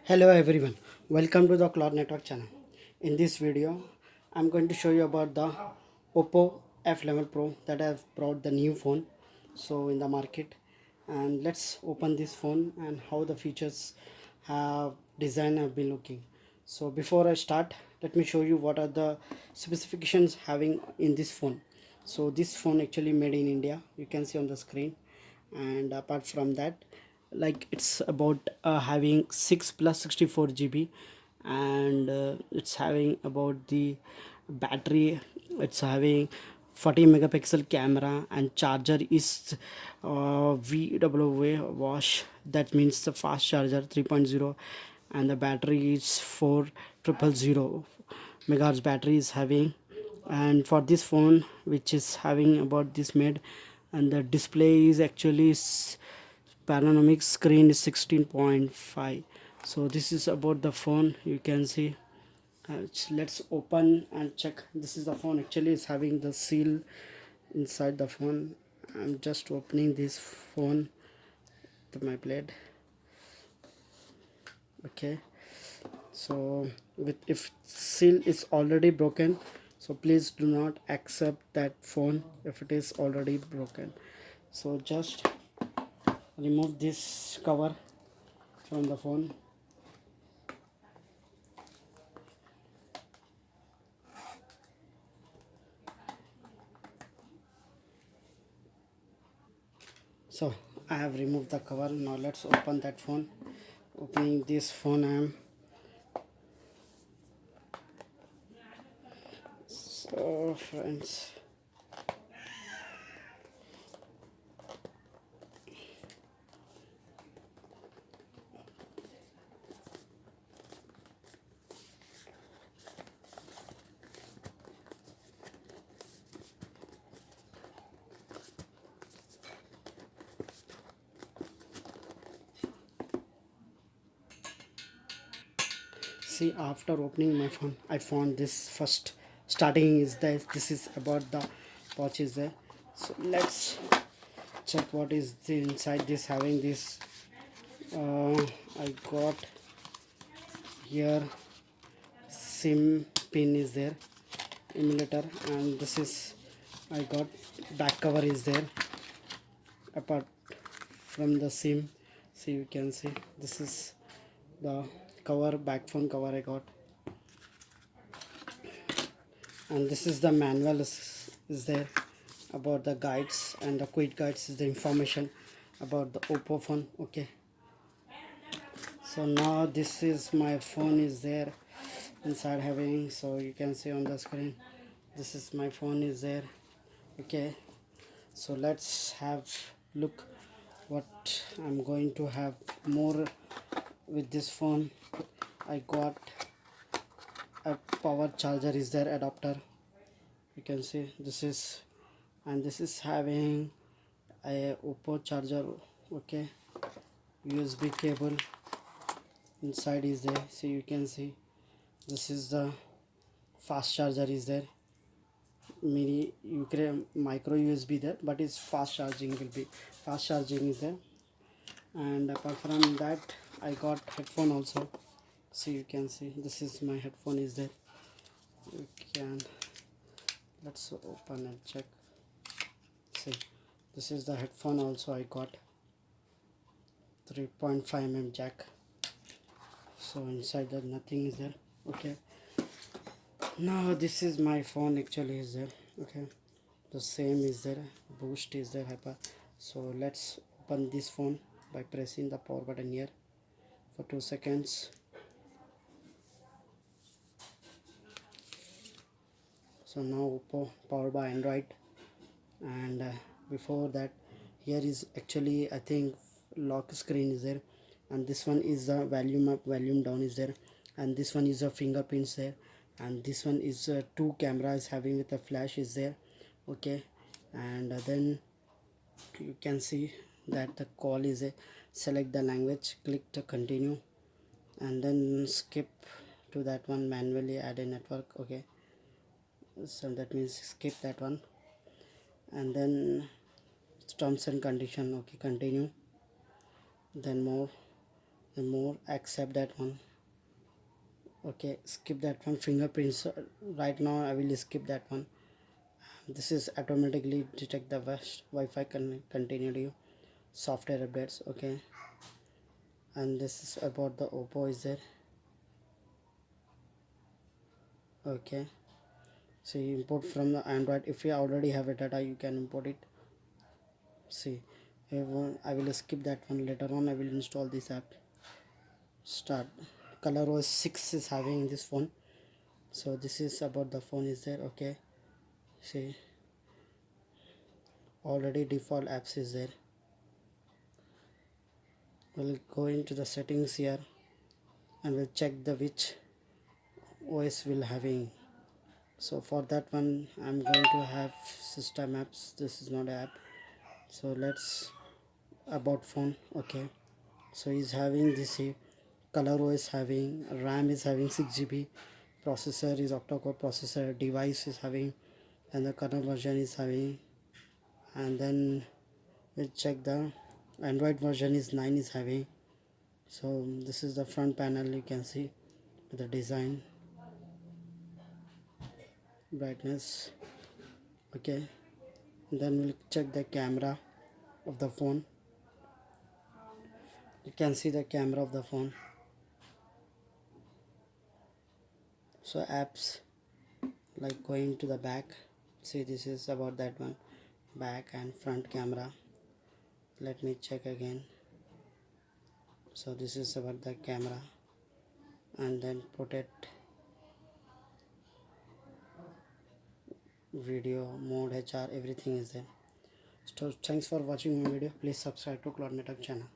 Hello everyone, welcome to the Cloud Network channel. In this video, I'm going to show you about the Oppo F11 Pro that have brought the new phone in the market. And let's open this phone and how the features have design have been looking. So before I start, let me show you what are the specifications having in this phone. So this phone actually made in India, you can see on the screen. And apart from that, like it's about having 6 plus 64 GB, and it's having about the battery. It's having 40 megapixel camera, and charger is VWA wash, that means the fast charger 3.0, and the battery is 4000 megahertz battery is having. And for this phone which is having about this made, and the display is actually panoramic screen is 16.5. So this is about the phone, you can see. Let's open and check. This is the phone, actually is having the seal inside the phone. I'm just opening this phone to my blade. Okay, so with if seal is already broken, so please do not accept that phone if it is already broken. So just remove this cover from the phone. So I have removed the cover. Now let's open that phone. Opening this phone, I am. So friends, see, after opening my phone, I found this first starting is this is about the pouch is there. So let's check what is the inside this having this. I got here sim pin is there, emulator, and this is I got back cover is there. Apart from the sim, see, you can see this is the cover, back phone cover I got. And this is the manual is there about the guides, and the quick guides is the information about the Oppo phone. Okay, so now this is my phone is there inside having, so you can see on the screen this is my phone is there. Okay, so let's have look what I'm going to have more with this phone. I got a power charger is there, adapter, you can see this is, and this is having a Oppo charger. Okay, USB cable inside is there, so you can see this is the fast charger is there, mini you can micro USB there, but it's fast charging will be fast charging is there. And apart from that, I got headphone also, so you can see this is my headphone is there. You can, let's open and check. See, this is the headphone also I got, 3.5 mm jack. So inside that nothing is there. Okay, now this is my phone actually is there. Okay, the same is there, boost is there, hyper. So let's open this phone by pressing the power button here for 2 seconds. So now Oppo powered by Android. And before that, here is actually I think lock screen is there, and this one is the volume up volume down is there, and this one is a fingerprints there, and this one is two cameras having with a flash is there. Okay, and then you can see that the call is a select the language, click to continue, and then skip to that one, manually add a network. Okay, so that means skip that one, and then terms and condition. Okay, continue, then more, the more, accept that one. Okay, skip that one. Fingerprints, right now I will skip that one. This is automatically detect the Wi-Fi continue to software updates. Okay, and this is about the Oppo is there. Okay, so you import from the Android. If you already have a data, you can import it. See, I will skip that one. Later on I will install this app. Start. ColorOS 6 is having this phone. So this is about the phone is there. Okay, see, already default apps is there. We'll go into the settings here and we'll check the which OS will having. So for that one I'm going to have system apps. This is not an app. So let's about phone. Okay, so he's having this here. ColorOS having, RAM is having 6 GB, processor is octa-core processor, device is having, and the current version is having. And then we'll check the Android version is 9 is having. So this is the front panel, you can see the design, brightness. Okay, then we'll check the camera of the phone. You can see the camera of the phone. So apps, like going to the back, see, this is about that one, back and front camera. Let me check again. So this is about the camera, and then put it video mode, HR, everything is there. So thanks for watching my video. Please subscribe to Cloud Network channel.